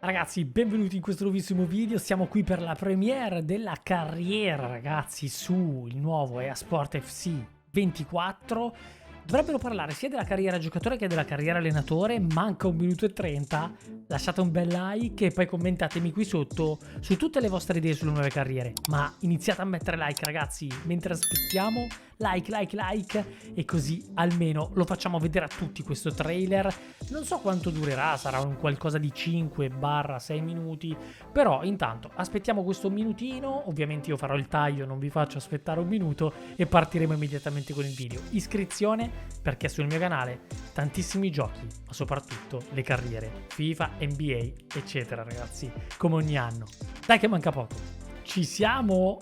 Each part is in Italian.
Ragazzi, benvenuti in questo nuovissimo video. Siamo qui per la premiere della carriera, ragazzi, sul nuovo EA Sport FC 24. Dovrebbero parlare sia della carriera giocatore che della carriera allenatore. Manca 1 minuto e 30. Lasciate un bel like e poi commentatemi qui sotto su tutte le vostre idee sulle nuove carriere. Ma iniziate a mettere like, ragazzi, mentre aspettiamo. Like e così almeno lo facciamo vedere a tutti questo trailer. Non so quanto durerà, sarà un qualcosa di 5-6 minuti, però intanto aspettiamo questo minutino. Ovviamente io farò il taglio, non vi faccio aspettare 1 minuto e partiremo immediatamente con il video. Iscrizione, perché sul mio canale tantissimi giochi, ma soprattutto le carriere FIFA, NBA eccetera, ragazzi, come ogni anno. Dai che manca poco. Ci siamo?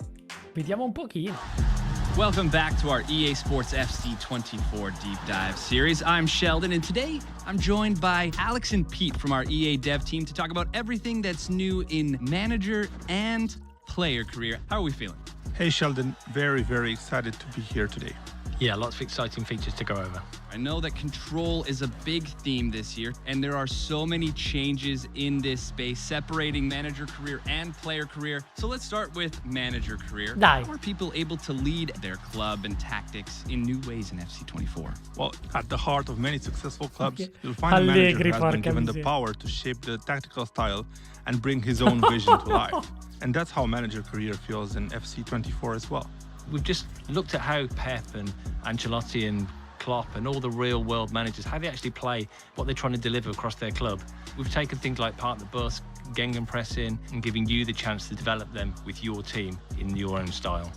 Vediamo un pochino. Welcome back to our EA Sports FC 24 Deep Dive series. I'm Sheldon, and today I'm joined by Alex and Pete from our EA dev team to talk about everything that's new in manager and player career. How are we feeling? Hey Sheldon, very excited to be here today. Yeah, lots of exciting features to go over. I know that control is a big theme this year, and there are so many changes in this space, separating manager career and player career. So let's start with manager career. Dai. How are people able to lead their club and tactics in new ways in FC24? Well, at the heart of many successful clubs, Okay. you'll find a manager Allegri, who has been porca given the miseria. power to shape the tactical style and bring his own vision to life. And that's how manager career feels in FC24 as well. We've just looked at how Pep and Ancelotti and Klopp and all the real world managers, how they actually play, what they're trying to deliver across their club. We've taken things like park the bus, gegenpressing, and giving you the chance to develop them with your team in your own style.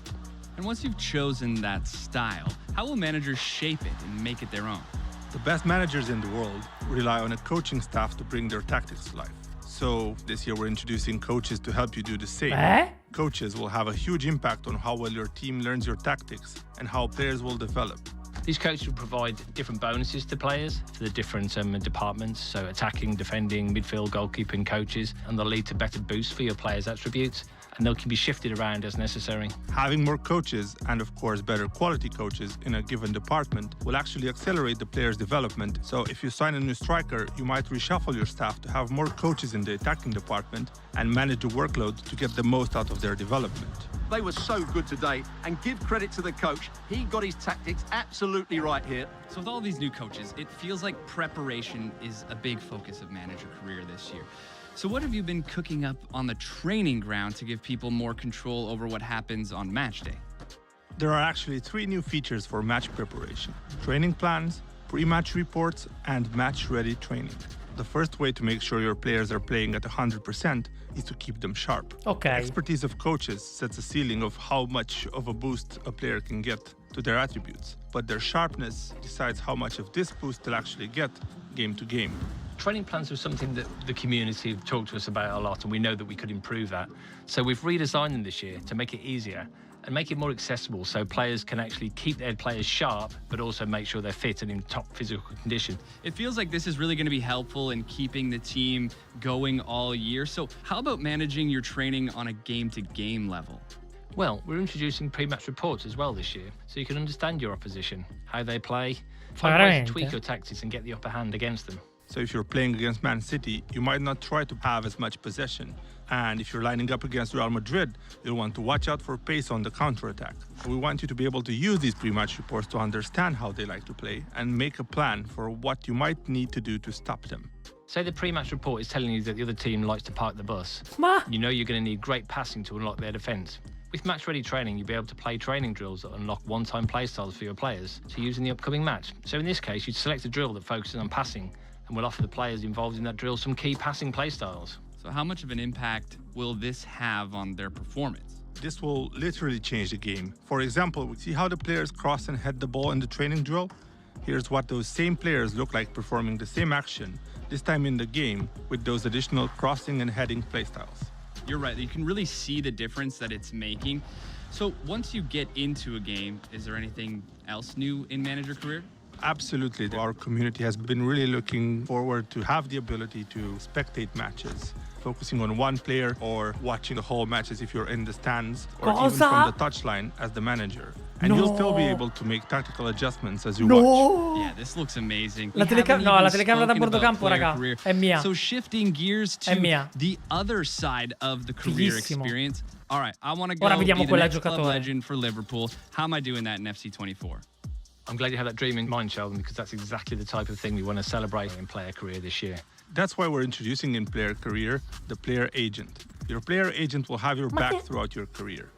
And once you've chosen that style, how will managers shape it and make it their own? The best managers in the world rely on a coaching staff to bring their tactics to life. So this year we're introducing coaches to help you do the same. Coaches will have a huge impact on how well your team learns your tactics and how players will develop. These coaches will provide different bonuses to players for the different departments, so attacking, defending, midfield, goalkeeping coaches, and they'll lead to better boosts for your players' attributes, and they can be shifted around as necessary. Having more coaches and of course better quality coaches in a given department will actually accelerate the player's development. So if you sign a new striker, you might reshuffle your staff to have more coaches in the attacking department and manage the workload to get the most out of their development. They were so good today, and give credit to the coach. He got his tactics absolutely right here. So with all these new coaches, it feels like preparation is a big focus of manager career this year. So what have you been cooking up on the training ground to give people more control over what happens on match day? There are actually 3 new features for match preparation: training plans, pre-match reports, and match-ready training. The first way to make sure your players are playing at 100% is to keep them sharp. Okay. The expertise of coaches sets a ceiling of how much of a boost a player can get to their attributes, but their sharpness decides how much of this boost they'll actually get game to game. Training plans was something that the community have talked to us about a lot, and we know that we could improve that. So we've redesigned them this year to make it easier and make it more accessible so players can actually keep their players sharp, but also make sure they're fit and in top physical condition. It feels like this is really going to be helpful in keeping the team going all year. So how about managing your training on a game-to-game level? Well, we're introducing pre-match reports as well this year, so you can understand your opposition, how they play, find ways to tweak your tactics and get the upper hand against them. So if you're playing against Man City, you might not try to have as much possession. And if you're lining up against Real Madrid, you'll want to watch out for pace on the counter-attack. We want you to be able to use these pre-match reports to understand how they like to play and make a plan for what you might need to do to stop them. Say the pre-match report is telling you that the other team likes to park the bus. You know you're going to need great passing to unlock their defence. With match-ready training, you'll be able to play training drills that unlock one-time play styles for your players to use in the upcoming match. So in this case, you'd select a drill that focuses on passing and will offer the players involved in that drill some key passing play styles. So how much of an impact will this have on their performance? This will literally change the game. For example, we see how the players cross and head the ball in the training drill. Here's what those same players look like performing the same action, this time in the game, with those additional crossing and heading play styles. You're right, you can really see the difference that it's making. So once you get into a game, is there anything else new in manager career? Absolutely. Our community has been really looking forward to have the ability to spectate matches, focusing on one player or watching the whole matches if you're in the stands or even from the touchline as the manager. And No. you'll still be able to make tactical adjustments as you watch. Yeah, this looks amazing. La We haven't telecamera, no, la even telecamera da spoken bordo about campo, player raga, career. è mia. So shifting gears È to mia. the other side of the career Fighissimo. experience. All right, I want to go Ora be vediamo the quella next club giocatore. legend for Liverpool. How am I doing that in FC24? I'm glad you had that dream in mind, Sheldon, because that's exactly the type of thing we want to celebrate in player career this year. That's why we're introducing in player career the player agent. Your player agent will have your back che- throughout your career.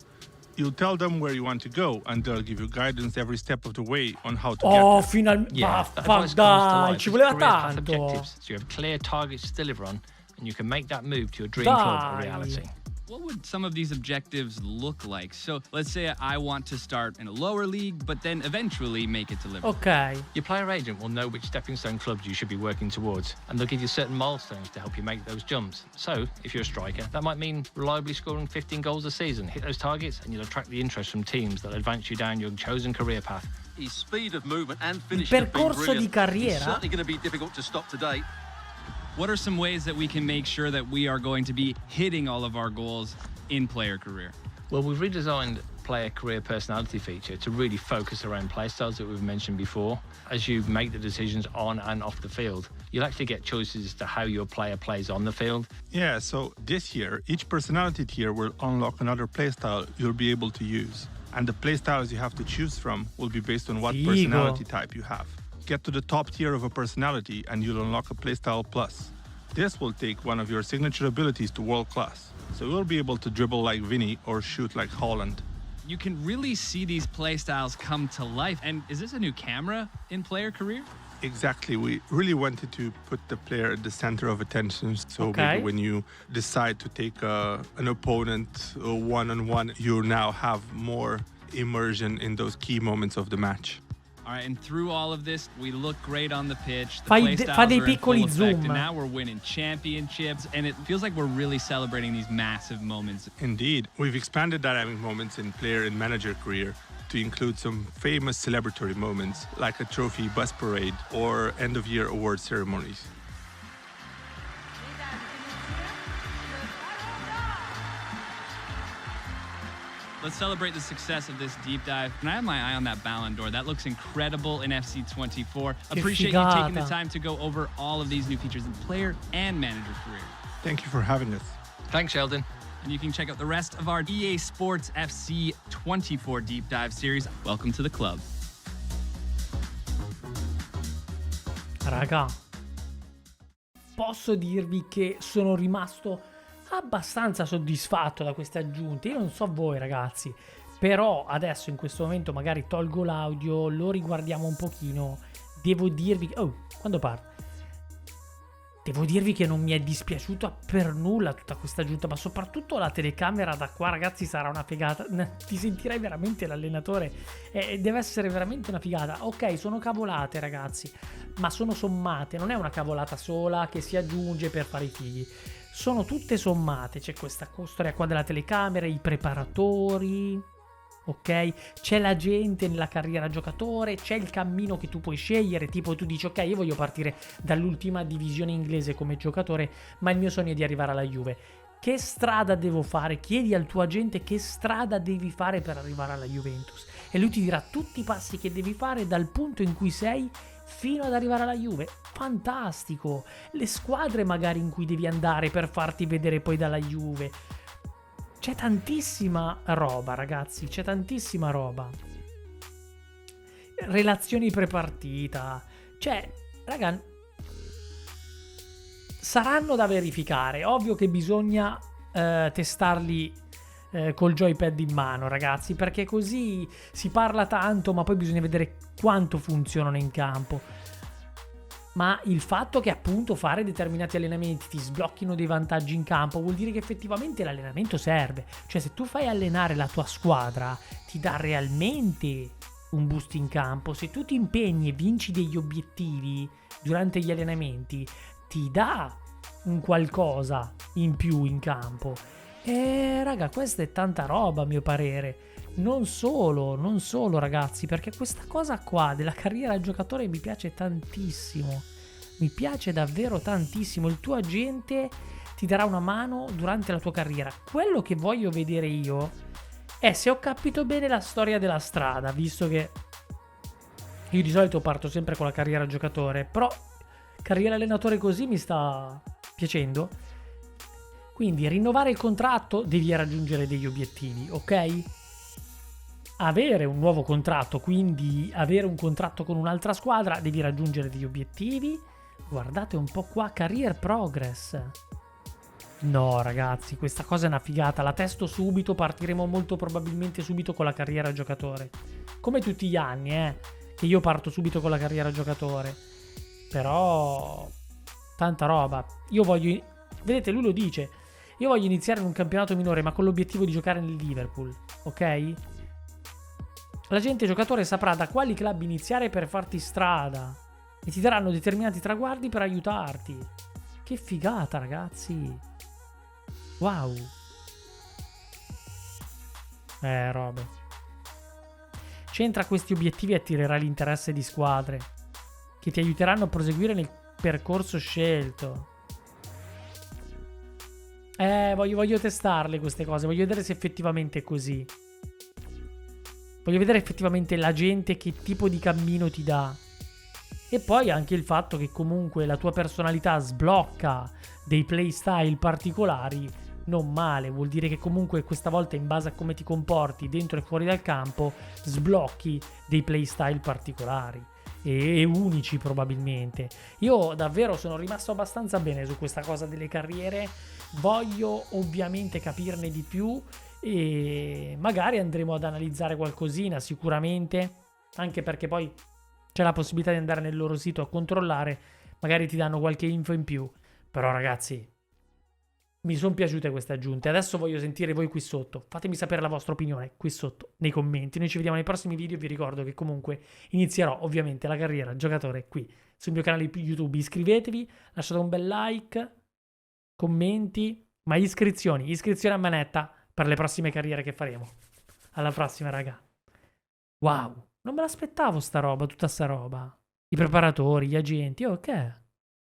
You'll tell them where you want to go, and they'll give you guidance every step of the way on how to get Oh, there. finalmente. that advice comes to Dai, life ci as voleva career path tanto. objectives, so you have clear targets to deliver on, and you can make that move to your dream club a Dai. reality. What would some of these objectives look like? So let's say I want to start in a lower league, but then eventually make it to Liverpool. Ok. Your player agent will know which stepping stone clubs you should be working towards, and they'll give you certain milestones to help you make those jumps. So, if you're a striker, that might mean reliably scoring 15 goals a season. Hit those targets, and you'll attract the interest from teams that advance you down your chosen career path. His speed of movement and finishing have been percorso di brilliant. carriera? He's certainly going to be difficult to stop today. What are some ways that we can make sure that we are going to be hitting all of our goals in player career? Well, we've redesigned player career personality feature to really focus around play styles that we've mentioned before. As you make the decisions on and off the field, you'll actually get choices as to how your player plays on the field. Yeah, so this year, each personality tier will unlock another playstyle you'll be able to use. And the playstyles you have to choose from will be based on what Figo. personality type you have. Get to the top tier of a personality and you'll unlock a playstyle plus. This will take one of your signature abilities to world class. So you'll be able to dribble like Vinny or shoot like Haaland. You can really see these play styles come to life. And is this a new camera in player career? Exactly. We really wanted to put the player at the center of attention. So Okay. maybe when you decide to take an opponent one-on-one, you now have more immersion in those key moments of the match. All right, and through all of this, we look great on the pitch. The Fa play dei styles are in piccoli full effect, zoom. and now we're winning championships, and it feels like we're really celebrating these massive moments. Indeed. We've expanded dynamic moments in player and manager career to include some famous celebratory moments like a trophy bus parade or end-of-year award ceremonies. Let's celebrate the success of this deep dive. And I have my eye on that Ballon d'Or. That looks incredible in FC24. Appreciate you taking the figata. time to go over all of these new features in player and manager career. Thank you for having us. Thanks, Sheldon. And you can check out the rest of our EA Sports FC 24 deep dive series. Welcome to the club. Raga, posso dirvi che sono rimasto abbastanza soddisfatto da queste aggiunte. Io non so voi ragazzi, però adesso in questo momento magari tolgo l'audio, lo riguardiamo un pochino. Devo dirvi quando parlo, devo dirvi che non mi è dispiaciuta per nulla tutta questa aggiunta, ma soprattutto la telecamera da qua ragazzi sarà una figata. Ti sentirai veramente l'allenatore, deve essere veramente una figata. Ok, sono cavolate ragazzi, ma sono sommate, non è una cavolata sola che si aggiunge per fare i fighi. Sono tutte sommate, c'è questa storia qua della telecamera, i preparatori, ok? C'è la gente nella carriera giocatore, c'è il cammino che tu puoi scegliere, tipo tu dici ok, io voglio partire dall'ultima divisione inglese come giocatore, ma il mio sogno è di arrivare alla Juve. Che strada devo fare? Chiedi al tuo agente che strada devi fare per arrivare alla Juventus e lui ti dirà tutti i passi che devi fare dal punto in cui sei fino ad arrivare alla Juve. Fantastico! Le squadre magari in cui devi andare per farti vedere poi dalla Juve. C'è tantissima roba, ragazzi, c'è tantissima roba. Relazioni prepartita. Cioè, raga, saranno da verificare. Ovvio che bisogna testarli col joypad in mano, ragazzi, perché così si parla tanto, ma poi bisogna vedere quanto funzionano in campo. Ma il fatto che appunto fare determinati allenamenti ti sblocchino dei vantaggi in campo vuol dire che effettivamente l'allenamento serve. Cioè se tu fai allenare la tua squadra ti dà realmente un boost in campo. Se tu ti impegni e vinci degli obiettivi durante gli allenamenti ti dà un qualcosa in più in campo. E raga, questa è tanta roba a mio parere. Non solo ragazzi, perché questa cosa qua della carriera giocatore mi piace tantissimo, mi piace davvero tantissimo. Il tuo agente ti darà una mano durante la tua carriera. Quello che voglio vedere io è, se ho capito bene, la storia della strada, visto che io di solito parto sempre con la carriera giocatore, però carriera allenatore così mi sta piacendo. Quindi rinnovare il contratto, devi raggiungere degli obiettivi, ok? Avere un nuovo contratto, quindi avere un contratto con un'altra squadra, devi raggiungere degli obiettivi. Guardate un po' qua, career progress. No ragazzi, questa cosa è una figata, la testo subito, partiremo molto probabilmente subito con la carriera giocatore. Come tutti gli anni, che io parto subito con la carriera giocatore. Però tanta roba. Io voglio, vedete, lui lo dice, io voglio iniziare in un campionato minore ma con l'obiettivo di giocare nel Liverpool, ok? L'agente giocatore saprà da quali club iniziare per farti strada e ti daranno determinati traguardi per aiutarti. Che figata ragazzi. Wow. Robe. Centra questi obiettivi e attirerà l'interesse di squadre che ti aiuteranno a proseguire nel percorso scelto. Voglio testarle queste cose, voglio vedere se effettivamente è così. Voglio vedere effettivamente la gente che tipo di cammino ti dà. E poi anche il fatto che comunque la tua personalità sblocca dei playstyle particolari, non male. Vuol dire che comunque questa volta, in base a come ti comporti dentro e fuori dal campo, sblocchi dei playstyle particolari e unici probabilmente. Io davvero sono rimasto abbastanza bene su questa cosa delle carriere. Voglio ovviamente capirne di più e magari andremo ad analizzare qualcosina sicuramente, anche perché poi c'è la possibilità di andare nel loro sito a controllare, magari ti danno qualche info in più. Però ragazzi, mi sono piaciute queste aggiunte. Adesso voglio sentire voi qui sotto. Fatemi sapere la vostra opinione qui sotto nei commenti. Noi ci vediamo nei prossimi video. Vi ricordo che comunque inizierò ovviamente la carriera giocatore qui sul mio canale YouTube. Iscrivetevi, lasciate un bel like, commenti, ma iscrizioni a manetta per le prossime carriere che faremo. Alla prossima, raga. Wow, non me l'aspettavo sta roba, tutta sta roba. I preparatori, gli agenti, ok.